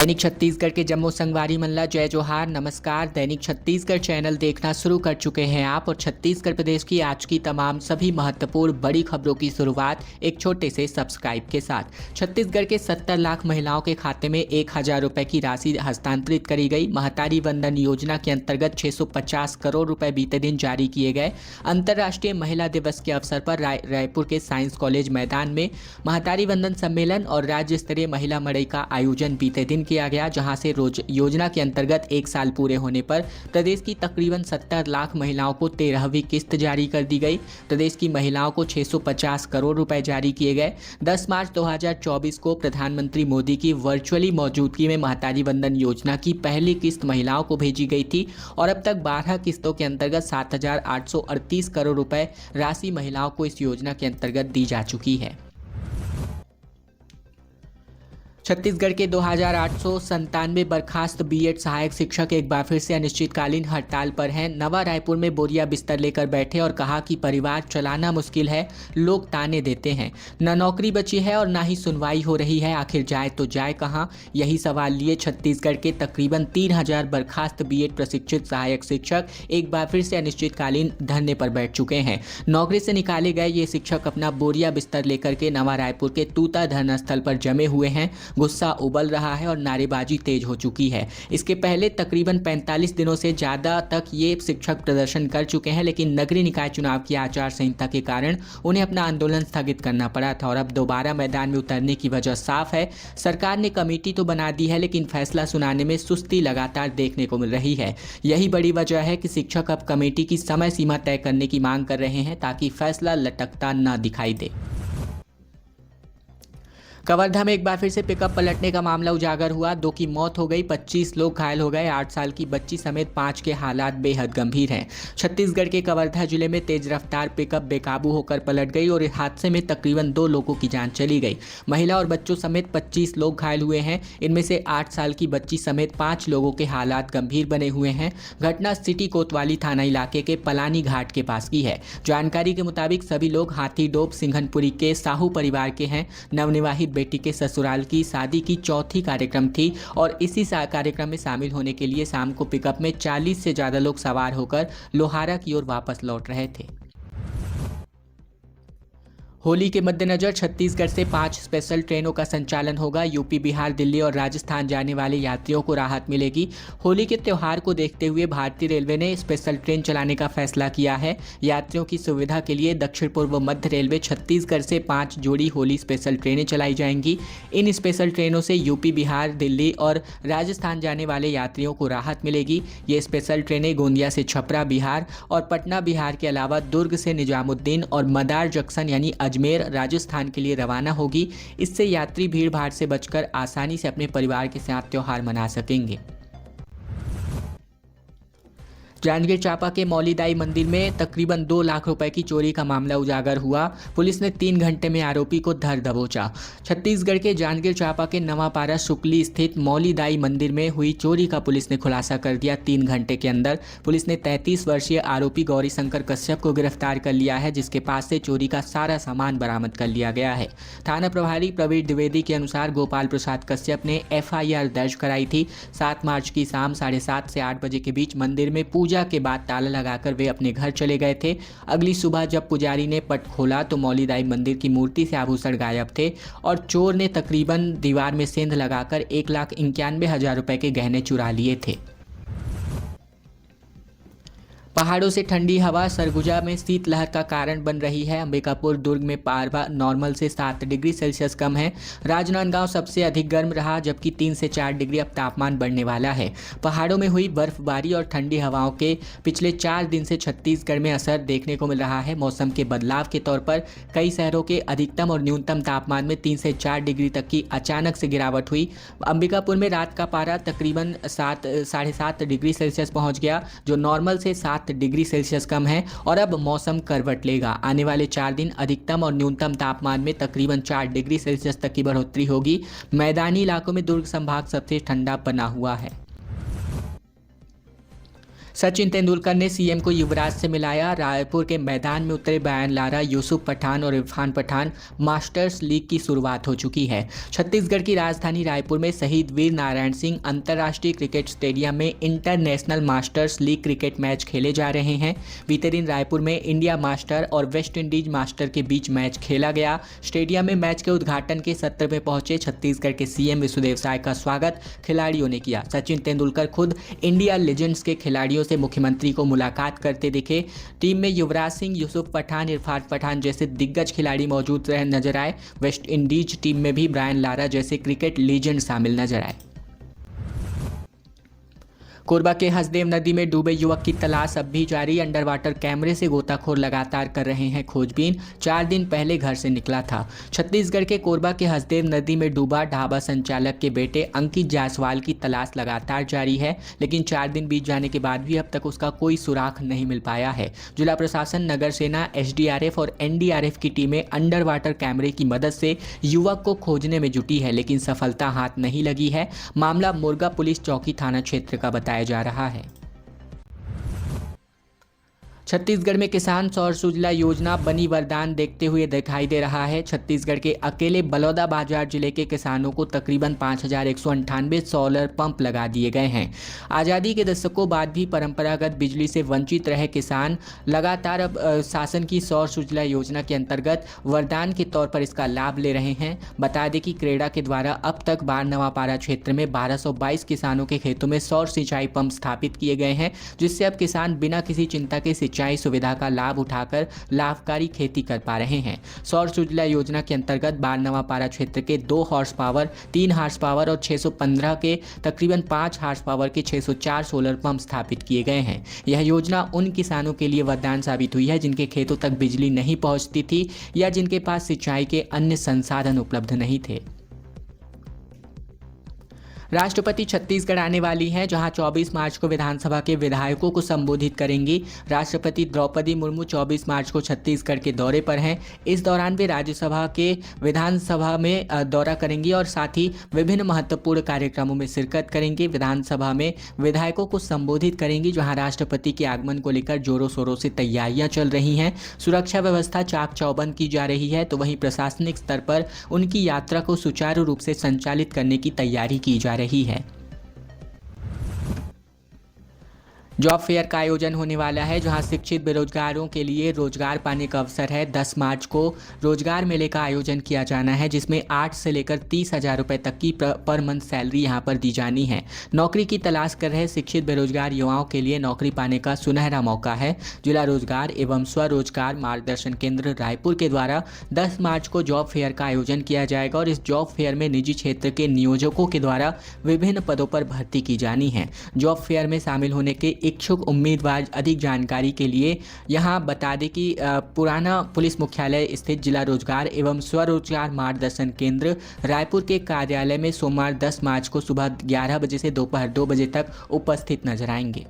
दैनिक छत्तीसगढ़ के जम्मू संगवारी मल्ला जय जोहार। नमस्कार। दैनिक छत्तीसगढ़ चैनल देखना शुरू कर चुके हैं आप, और छत्तीसगढ़ प्रदेश की आज की तमाम सभी महत्वपूर्ण बड़ी खबरों की शुरुआत एक छोटे से सब्सक्राइब के साथ। छत्तीसगढ़ के 70 लाख महिलाओं के खाते में 1000 रुपए की राशि हस्तांतरित करी गई। महतारी वंदन योजना के अंतर्गत 650 करोड़ रुपए बीते दिन जारी किए गए। अंतर्राष्ट्रीय महिला दिवस के अवसर पर रायपुर के साइंस कॉलेज मैदान में महतारी वंदन सम्मेलन और राज्य स्तरीय महिला मड़ई का आयोजन बीते दिन किया गया, जहां से रोज योजना के अंतर्गत 1 साल पूरे होने पर प्रदेश की तकरीबन 70 लाख महिलाओं को 13वीं किस्त जारी कर दी गई। प्रदेश की महिलाओं को 650 करोड़ रुपए जारी किए गए। 10 मार्च 2024 को प्रधानमंत्री मोदी की वर्चुअली मौजूदगी में महतारी वंदन योजना की पहली किस्त महिलाओं को भेजी गई थी, और अब तक 12 किस्तों के अंतर्गत 7,838 करोड़ रुपए राशि महिलाओं को इस योजना के अंतर्गत दी जा चुकी है। छत्तीसगढ़ के 2897 बर्खास्त बीएड सहायक शिक्षक एक बार फिर से अनिश्चितकालीन हड़ताल पर हैं। नवा रायपुर में बोरिया बिस्तर लेकर बैठे और कहा कि परिवार चलाना मुश्किल है, लोग ताने देते हैं, न नौकरी बची है और ना ही सुनवाई हो रही है। आखिर जाए तो जाए कहाँ, यही सवाल लिए छत्तीसगढ़ के तकरीबन 3000 बर्खास्त बीएड प्रशिक्षित सहायक शिक्षक एक बार फिर से अनिश्चितकालीन धरने पर बैठ चुके हैं। नौकरी से निकाले गए ये शिक्षक अपना बोरिया बिस्तर लेकर के नवा रायपुर के तूता धरना स्थल पर जमे हुए हैं। गुस्सा उबल रहा है और नारेबाजी तेज हो चुकी है। इसके पहले तकरीबन 45 दिनों से ज़्यादा तक ये शिक्षक प्रदर्शन कर चुके हैं, लेकिन नगरीय निकाय चुनाव की आचार संहिता के कारण उन्हें अपना आंदोलन स्थगित करना पड़ा था, और अब दोबारा मैदान में उतरने की वजह साफ है। सरकार ने कमेटी तो बना दी है, लेकिन फैसला सुनाने में सुस्ती लगातार देखने को मिल रही है। यही बड़ी वजह है कि शिक्षक अब कमेटी की समय सीमा तय करने की मांग कर रहे हैं, ताकि फैसला लटकता न दिखाई दे। कवर्धा में एक बार फिर से पिकअप पलटने का मामला उजागर हुआ। 2 की मौत हो गई, 25 लोग घायल हो गए। 8 साल की बच्ची समेत 5 के हालात बेहद गंभीर हैं। छत्तीसगढ़ के कवर्धा जिले में तेज रफ्तार पिकअप बेकाबू होकर पलट गई और इस हादसे में तकरीबन 2 लोगों की जान चली गई। महिला और बच्चों समेत 25 लोग घायल हुए हैं। इनमें से 8 साल की बच्ची समेत 5 लोगों के हालात गंभीर बने हुए हैं। घटना सिटी कोतवाली थाना इलाके के पलानी घाट के पास की है। जानकारी के मुताबिक सभी लोग हाथीडोब सिंघनपुरी के साहू परिवार के हैं। नवनिवाहित बेटी के ससुराल की शादी की चौथी कार्यक्रम थी, और इसी कार्यक्रम में शामिल होने के लिए शाम को पिकअप में 40 से ज्यादा लोग सवार होकर लोहारा की ओर वापस लौट रहे थे। होली के मद्देनजर छत्तीसगढ़ से 5 स्पेशल ट्रेनों का संचालन होगा। यूपी, बिहार, दिल्ली और राजस्थान जाने वाले यात्रियों को राहत मिलेगी। होली के त्यौहार को देखते हुए भारतीय रेलवे ने स्पेशल ट्रेन चलाने का फैसला किया है। यात्रियों की सुविधा के लिए दक्षिण पूर्व मध्य रेलवे छत्तीसगढ़ से 5 जोड़ी होली स्पेशल ट्रेनें चलाई जाएंगी। इन स्पेशल ट्रेनों से यूपी, बिहार, दिल्ली और राजस्थान जाने वाले यात्रियों को राहत मिलेगी। ये स्पेशल ट्रेनें गोंदिया से छपरा बिहार और पटना बिहार के अलावा दुर्ग से निजामुद्दीन और मदार जंक्शन यानी अजमेर राजस्थान के लिए रवाना होगी। इससे यात्री भीड़ भाड़ से बचकर आसानी से अपने परिवार के साथ त्योहार मना सकेंगे। जांजगीर चांपा के मौलीदाई मंदिर में तकरीबन 2 लाख रुपए की चोरी का मामला उजागर हुआ। पुलिस ने 3 घंटे में आरोपी को धर दबोचा। छत्तीसगढ़ के जांजगीर चांपा के नवापारा शुक्ली स्थित मौलीदाई मंदिर में हुई चोरी का पुलिस ने खुलासा कर दिया। 3 घंटे के अंदर पुलिस ने 33 वर्षीय आरोपी गौरी शंकर कश्यप को गिरफ्तार कर लिया है, जिसके पास से चोरी का सारा सामान बरामद कर लिया गया है। थाना प्रभारी प्रवीण द्विवेदी के अनुसार गोपाल प्रसाद कश्यप ने FIR दर्ज कराई थी। 7 मार्च की शाम 7:30 से 8 बजे के बीच मंदिर में पूजा के बाद ताला लगाकर वे अपने घर चले गए थे। अगली सुबह जब पुजारी ने पट खोला तो मौलीदाई मंदिर की मूर्ति से आभूषण गायब थे, और चोर ने तकरीबन दीवार में सेंध लगाकर 1,91,000 रुपए के गहने चुरा लिए थे। पहाड़ों से ठंडी हवा सरगुजा में शीतलहर का कारण बन रही है। अंबिकापुर, दुर्ग में पारा नॉर्मल से 7 डिग्री सेल्सियस कम है। राजनांदगांव सबसे अधिक गर्म रहा, जबकि 3 से 4 डिग्री अब तापमान बढ़ने वाला है। पहाड़ों में हुई बर्फबारी और ठंडी हवाओं के पिछले 4 दिन से छत्तीसगढ़ में असर देखने को मिल रहा है। मौसम के बदलाव के तौर पर कई शहरों के अधिकतम और न्यूनतम तापमान में 3 से 4 डिग्री तक की अचानक से गिरावट हुई। अंबिकापुर में रात का पारा तकरीबन 7-7.5 डिग्री सेल्सियस पहुँच गया, जो नॉर्मल से 7 डिग्री सेल्सियस कम है, और अब मौसम करवट लेगा। आने वाले 4 दिन अधिकतम और न्यूनतम तापमान में तकरीबन 4 डिग्री सेल्सियस तक की बढ़ोतरी होगी। मैदानी इलाकों में दुर्ग संभाग सबसे ठंडा बना हुआ है। सचिन तेंदुलकर ने सीएम को युवराज से मिलाया। रायपुर के मैदान में उतरे ब्रायन लारा, यूसुफ पठान और इरफान पठान। मास्टर्स लीग की शुरुआत हो चुकी है। छत्तीसगढ़ की राजधानी रायपुर में शहीद वीर नारायण सिंह अंतर्राष्ट्रीय क्रिकेट स्टेडियम में international masters league cricket match खेले जा रहे हैं। बीते दिन रायपुर में इंडिया मास्टर और वेस्ट इंडीज मास्टर के बीच मैच खेला गया। स्टेडियम में मैच के उद्घाटन के सत्र में पहुंचे छत्तीसगढ़ के सीएम विष्णुदेव साय का स्वागत खिलाड़ियों ने किया। सचिन तेंदुलकर खुद इंडिया लीजेंड्स के खिलाड़ियों से मुख्यमंत्री को मुलाकात करते दिखे। टीम में युवराज सिंह, यूसुफ पठान, इरफान पठान जैसे दिग्गज खिलाड़ी मौजूद रहे नजर आए। वेस्ट इंडीज टीम में भी ब्रायन लारा जैसे क्रिकेट लीजेंड शामिल नजर आए। कोरबा के हसदेव नदी में डूबे युवक की तलाश अब भी जारी। अंडर वाटर कैमरे से गोताखोर लगातार कर रहे हैं खोजबीन। 4 दिन पहले घर से निकला था। छत्तीसगढ़ के कोरबा के हसदेव नदी में डूबा ढाबा संचालक के बेटे अंकित जायसवाल की तलाश लगातार जारी है, लेकिन 4 दिन बीत जाने के बाद भी अब तक उसका कोई सुराग नहीं मिल पाया है। जिला प्रशासन, नगर सेना, एसडीआरएफ और एनडीआरएफ की टीमें अंडर वाटर कैमरे की मदद से युवक को खोजने में जुटी है, लेकिन सफलता हाथ नहीं लगी है। मामला मुर्गा पुलिस चौकी थाना क्षेत्र का बताया जा रहा है। छत्तीसगढ़ में किसान सौर सूजला योजना बनी वरदान देखते हुए दिखाई दे रहा है। छत्तीसगढ़ के अकेले बलौदाबाजार जिले के किसानों को तकरीबन 5,198 सोलर पंप लगा दिए गए हैं। आज़ादी के दशकों बाद भी परंपरागत बिजली से वंचित रहे किसान लगातार अब शासन की सौर सूजला योजना के अंतर्गत वरदान के तौर पर इसका लाभ ले रहे हैं। बता दें कि क्रेडा के द्वारा अब तक बारनवापारा क्षेत्र में 1222 किसानों के खेतों में सौर सिंचाई पंप स्थापित किए गए हैं, जिससे अब किसान बिना किसी चिंता के सिंचाई सुविधा का लाभ उठाकर लाभकारी खेती कर पा रहे हैं। सौर सूजला योजना के अंतर्गत बारनवापारा क्षेत्र के 2 हॉर्स पावर, 3 हॉर्स पावर और 615 के तकरीबन 5 हॉर्स पावर के 604 सोलर पंप स्थापित किए गए हैं। यह योजना उन किसानों के लिए वरदान साबित हुई है जिनके खेतों तक बिजली नहीं पहुंचती थी या जिनके पास सिंचाई के अन्य संसाधन उपलब्ध नहीं थे। राष्ट्रपति छत्तीसगढ़ आने वाली हैं, जहां 24 मार्च को विधानसभा के विधायकों को संबोधित करेंगी। राष्ट्रपति द्रौपदी मुर्मू 24 मार्च को छत्तीसगढ़ के दौरे पर हैं। इस दौरान वे राज्यसभा के विधानसभा में दौरा करेंगी और साथ ही विभिन्न महत्वपूर्ण कार्यक्रमों में शिरकत करेंगी। विधानसभा में विधायकों को संबोधित करेंगी, जहाँ राष्ट्रपति के आगमन को लेकर जोरों शोरों से तैयारियां चल रही हैं। सुरक्षा व्यवस्था चाक चौबंद की जा रही है, तो वहीं प्रशासनिक स्तर पर उनकी यात्रा को सुचारू रूप से संचालित करने की तैयारी की जा रही है। जॉब फेयर का आयोजन होने वाला है, जहां शिक्षित बेरोजगारों के लिए रोजगार पाने का अवसर है। 10 मार्च को रोजगार मेले का आयोजन किया जाना है, जिसमें 8 से लेकर 30,000 रुपये तक की पर मंथ सैलरी यहां पर दी जानी है। नौकरी की तलाश कर रहे शिक्षित बेरोजगार युवाओं के लिए नौकरी पाने का सुनहरा मौका है। जिला रोजगार एवं स्वरोजगार मार्गदर्शन केंद्र रायपुर के द्वारा 10 मार्च को जॉब फेयर का आयोजन किया जाएगा और इस जॉब फेयर में निजी क्षेत्र के नियोजकों के द्वारा विभिन्न पदों पर भर्ती की जानी है। जॉब फेयर में शामिल होने के इच्छुक उम्मीदवार अधिक जानकारी के लिए यहां बता दें कि पुराना पुलिस मुख्यालय स्थित जिला रोजगार एवं स्वरोजगार मार्गदर्शन केंद्र रायपुर के कार्यालय में सोमवार 10 मार्च को सुबह 11 बजे से दोपहर 2 बजे तक उपस्थित नजर आएंगे।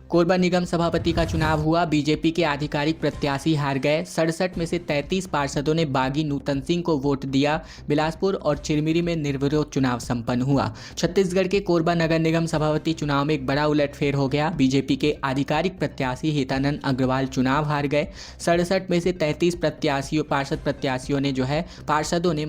कोरबा निगम सभापति का चुनाव हुआ। बीजेपी के आधिकारिक प्रत्याशी हार गए। 67 में से 33 पार्षदों ने बागी नूतन सिंह को वोट दिया। बिलासपुर और चिरमिरी में निर्विरोध चुनाव संपन्न हुआ। छत्तीसगढ़ के कोरबा नगर निगम सभापति चुनाव में एक बड़ा उलटफेर हो गया। बीजेपी के आधिकारिक प्रत्याशी हितानंद अग्रवाल चुनाव हार गए। 67 में से 33 पार्षदों ने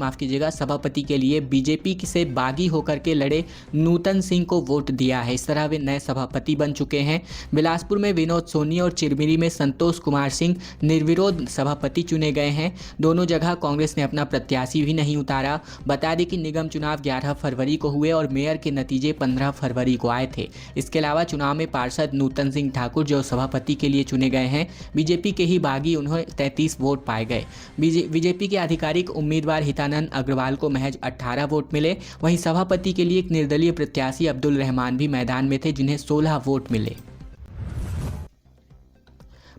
सभापति के लिए बीजेपी से बागी होकर के लड़े नूतन सिंह को वोट दिया है। इस तरह वे नए सभापति बन चुके हैं। बिलासपुर में विनोद सोनी और चिरमिरी में संतोष कुमार सिंह निर्विरोध सभापति चुने गए हैं। दोनों जगह कांग्रेस ने अपना प्रत्याशी भी नहीं उतारा। बता दें कि निगम चुनाव 11 फरवरी को हुए और मेयर के नतीजे 15 फरवरी को आए थे। इसके अलावा चुनाव में पार्षद नूतन सिंह ठाकुर जो सभापति के लिए चुने गए हैं, बीजेपी के ही बागी, उन्हें 33 वोट पाए गए। बीजेपी के आधिकारिक उम्मीदवार हितानंद अग्रवाल को महज 18 वोट मिले। वहीं सभापति के लिए एक निर्दलीय प्रत्याशी अब्दुल रहमान भी मैदान में थे, जिन्हें 16 वोट मिले।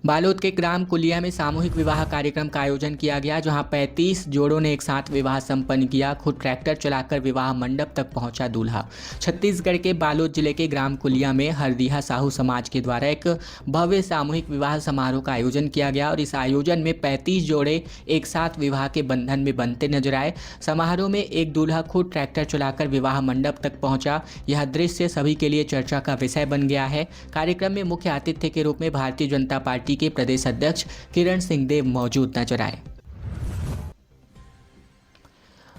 बालोद के ग्राम कुलिया में सामूहिक विवाह कार्यक्रम का आयोजन किया गया, जहां 35 जोड़ों ने एक साथ विवाह संपन्न किया। खुद ट्रैक्टर चलाकर विवाह मंडप तक पहुंचा दूल्हा। छत्तीसगढ़ के बालोद जिले के ग्राम कुलिया में हरदिहा साहू समाज के द्वारा एक भव्य सामूहिक विवाह समारोह का आयोजन किया गया और इस आयोजन में 35 जोड़े एक साथ विवाह के बंधन में बंधते नजर आए। समारोह में एक दूल्हा खुद ट्रैक्टर चलाकर विवाह मंडप तक पहुंचा। यह दृश्य सभी के लिए चर्चा का विषय बन गया है। कार्यक्रम में मुख्य आतिथ्य के रूप में भारतीय जनता पार्टी के प्रदेश अध्यक्ष किरण सिंहदेव मौजूद नजर आए।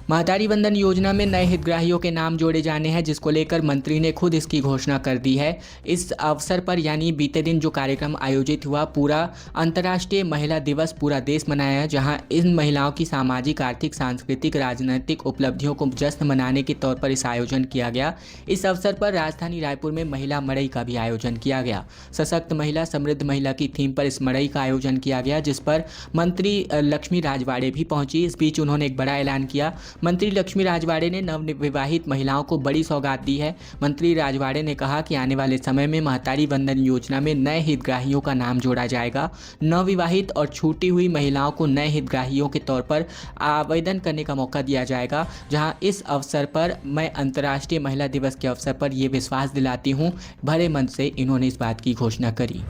महतारी वंदन योजना में नए हितग्राहियों के नाम जोड़े जाने हैं, जिसको लेकर मंत्री ने खुद इसकी घोषणा कर दी है। इस अवसर पर यानी बीते दिन जो कार्यक्रम आयोजित हुआ, पूरा अंतर्राष्ट्रीय महिला दिवस पूरा देश मनाया, जहां इन महिलाओं की सामाजिक, आर्थिक, सांस्कृतिक, राजनीतिक उपलब्धियों को जश्न मनाने के तौर पर इस आयोजन किया गया। इस अवसर पर राजधानी रायपुर में महिला मड़ई का भी आयोजन किया गया। सशक्त महिला, समृद्ध महिला की थीम पर इस मड़ई का आयोजन किया गया, जिस पर मंत्री लक्ष्मी राजवाड़े भी पहुंची। इस बीच उन्होंने एक बड़ा ऐलान किया। मंत्री लक्ष्मी राजवाड़े ने नवविवाहित महिलाओं को बड़ी सौगात दी है। मंत्री राजवाड़े ने कहा कि आने वाले समय में महतारी वंदन योजना में नए हितग्राहियों का नाम जोड़ा जाएगा। नवविवाहित और छूटी हुई महिलाओं को नए हितग्राहियों के तौर पर आवेदन करने का मौका दिया जाएगा। जहां इस अवसर पर मैं अंतर्राष्ट्रीय महिला दिवस के अवसर पर ये विश्वास दिलाती हूं, भरे मन से इन्होंने इस बात की घोषणा करी।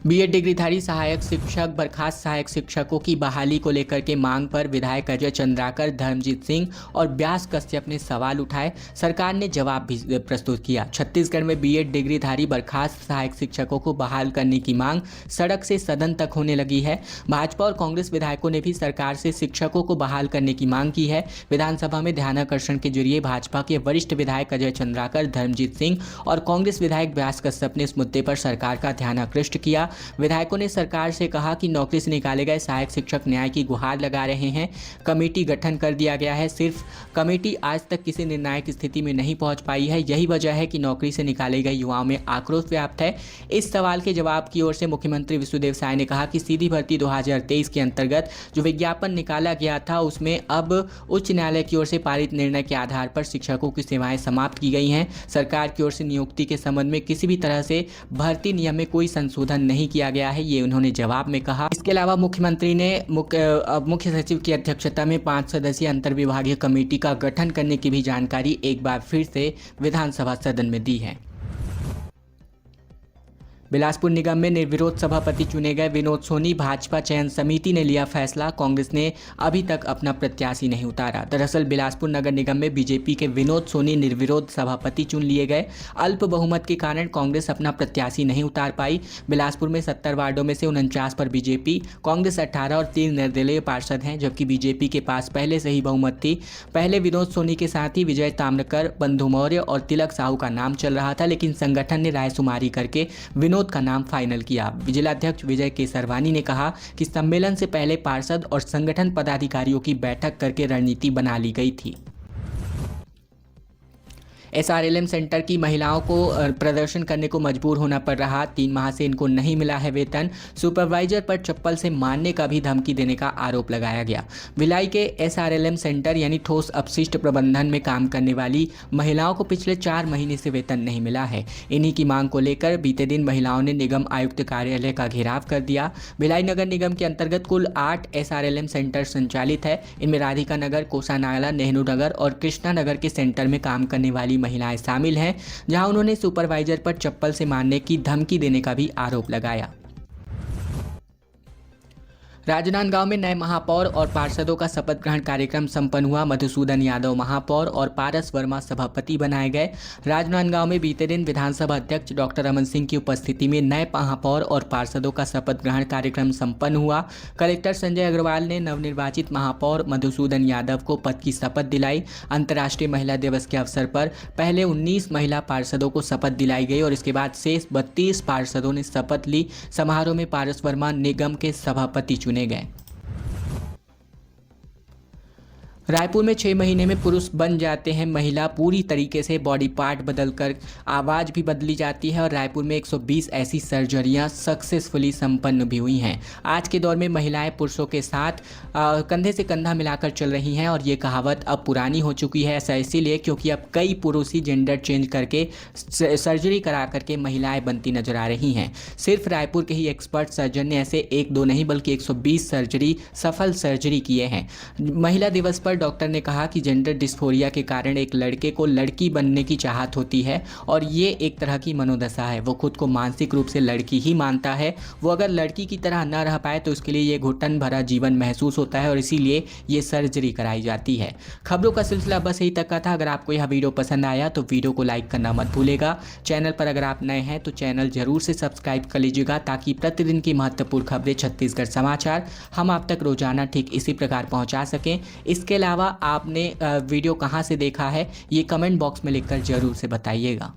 बीएड डिग्रीधारी सहायक शिक्षक बर्खास्त सहायक शिक्षकों की बहाली को लेकर के मांग पर विधायक अजय चंद्राकर, धर्मजीत सिंह और व्यास कश्यप ने सवाल उठाए। सरकार ने जवाब भी प्रस्तुत किया। छत्तीसगढ़ में बीएड डिग्रीधारी बर्खास्त सहायक शिक्षकों को बहाल करने की मांग सड़क से सदन तक होने लगी है। भाजपा और कांग्रेस विधायकों ने भी सरकार से शिक्षकों को बहाल करने की मांग की है। विधानसभा में ध्यानाकर्षण के जरिए भाजपा के वरिष्ठ विधायक अजय चंद्राकर, धर्मजीत सिंह और कांग्रेस विधायक व्यास कश्यप ने इस मुद्दे पर सरकार का ध्यानाकृष्ट किया। विधायकों ने सरकार से कहा कि नौकरी से निकाले गए सहायक शिक्षक न्याय की गुहार लगा रहे हैं। कमेटी गठन कर दिया गया है, सिर्फ कमेटी आज तक किसी निर्णायक स्थिति में नहीं पहुंच पाई है। यही वजह है कि नौकरी से निकाले गए युवाओं में आक्रोश व्याप्त है। इस सवाल के जवाब की ओर से मुख्यमंत्री विष्णुदेव साय ने कहा कि सीधी भर्ती 2023 के अंतर्गत जो विज्ञापन निकाला गया था, उसमें अब उच्च न्यायालय की ओर से पारित निर्णय के आधार पर शिक्षकों की सेवाएं समाप्त की गई हैं। सरकार की ओर से नियुक्ति के संबंध में किसी भी तरह से भर्ती नियम में कोई संशोधन नहीं किया गया है, ये उन्होंने जवाब में कहा। इसके अलावा मुख्यमंत्री ने मुख्य सचिव की अध्यक्षता में 5 सदस्यीय अंतर्विभागीय कमेटी का गठन करने की भी जानकारी एक बार फिर से विधानसभा सदन में दी है। बिलासपुर निगम में निर्विरोध सभापति चुने गए विनोद सोनी। भाजपा चयन समिति ने लिया फैसला, कांग्रेस ने अभी तक अपना प्रत्याशी नहीं उतारा। दरअसल बिलासपुर नगर निगम में बीजेपी के विनोद सोनी निर्विरोध सभापति चुन लिए गए। अल्प बहुमत के कारण कांग्रेस अपना प्रत्याशी नहीं उतार पाई। बिलासपुर में 70 वार्डों में से 49 पर बीजेपी, कांग्रेस 18 और 3 निर्दलीय पार्षद हैं, जबकि बीजेपी के पास पहले से ही बहुमत थी। पहले विनोद सोनी के साथ ही विजय ताम्रकर, बंधु मौर्य और तिलक साहू का नाम चल रहा था, लेकिन संगठन ने रायशुमारी करके विनोद का नाम फाइनल किया। जिलाध्यक्ष विजय केसरवानी ने कहा कि सम्मेलन से पहले पार्षद और संगठन पदाधिकारियों की बैठक करके रणनीति बना ली गई थी। एसआरएलएम सेंटर की महिलाओं को प्रदर्शन करने को मजबूर होना पड़ रहा। 3 माह से इनको नहीं मिला है वेतन। सुपरवाइजर पर चप्पल से मारने का भी धमकी देने का आरोप लगाया गया। भिलाई के एसआरएलएम सेंटर यानी ठोस अपशिष्ट प्रबंधन में काम करने वाली महिलाओं को पिछले 4 महीने से वेतन नहीं मिला है। इन्हीं की मांग को लेकर बीते दिन महिलाओं ने निगम आयुक्त कार्यालय का घेराव कर दिया। भिलाई नगर निगम के अंतर्गत कुल 8 एसआरएलएम सेंटर संचालित है। इनमें राधिका नगर, कोसा नाला, नेहरू नगर और कृष्णा नगर के सेंटर में काम करने वाली महिलाएं शामिल हैं, जहां उन्होंने सुपरवाइजर पर चप्पल से मारने की धमकी देने का भी आरोप लगाया। राजनांदगांव में नए महापौर और पार्षदों का शपथ ग्रहण कार्यक्रम संपन्न हुआ। मधुसूदन यादव महापौर और पारस वर्मा सभापति बनाए गए। राजनांदगांव में बीते दिन विधानसभा अध्यक्ष डॉक्टर रमन सिंह की उपस्थिति में नए महापौर और पार्षदों का शपथ ग्रहण कार्यक्रम संपन्न हुआ। कलेक्टर संजय अग्रवाल ने नवनिर्वाचित महापौर मधुसूदन यादव को पद की शपथ दिलाई। अंतर्राष्ट्रीय महिला दिवस के अवसर पर पहले 19 महिला पार्षदों को शपथ दिलाई गई और इसके बाद शेष 32 पार्षदों ने शपथ ली। समारोह में पारस वर्मा निगम के सभापति चुने गए। रायपुर में 6 महीने में पुरुष बन जाते हैं महिला, पूरी तरीके से बॉडी पार्ट बदलकर आवाज़ भी बदली जाती है और रायपुर में 120 ऐसी सर्जरियां सक्सेसफुली संपन्न भी हुई हैं। आज के दौर में महिलाएं पुरुषों के साथ कंधे से कंधा मिलाकर चल रही हैं और ये कहावत अब पुरानी हो चुकी है। ऐसा इसीलिए क्योंकि अब कई पुरुष ही जेंडर चेंज करके सर्जरी करा करके महिलाएं बनती नजर आ रही हैं। सिर्फ रायपुर के ही एक्सपर्ट सर्जन ने ऐसे एक दो नहीं बल्कि 120 सफल सर्जरी किए हैं। महिला दिवस पर डॉक्टर ने कहा कि जेंडर डिस्फोरिया के कारण एक लड़के को लड़की बनने की चाहत होती है और ये एक तरह की मनोदशा है। वो खुद को मानसिक रूप से लड़की ही मानता है। वो अगर लड़की की तरह न रह पाए तो उसके लिए ये घुटन भरा जीवन महसूस होता है और इसीलिए ये सर्जरी कराई जाती है। खबरों का सिलसिला बस यही तक का था। अगर आपको यह वीडियो पसंद आया तो वीडियो को लाइक करना मत भूलेगा। चैनल पर अगर आप नए हैं तो चैनल जरूर से सब्सक्राइब कर लीजिएगा ताकि प्रतिदिन की महत्वपूर्ण खबरें छत्तीसगढ़ समाचार हम आप तक रोजाना ठीक इसी प्रकार पहुंचा सकें। इसके अलावा आपने वीडियो कहां से देखा है ये कमेंट बॉक्स में लिखकर ज़रूर से बताइएगा।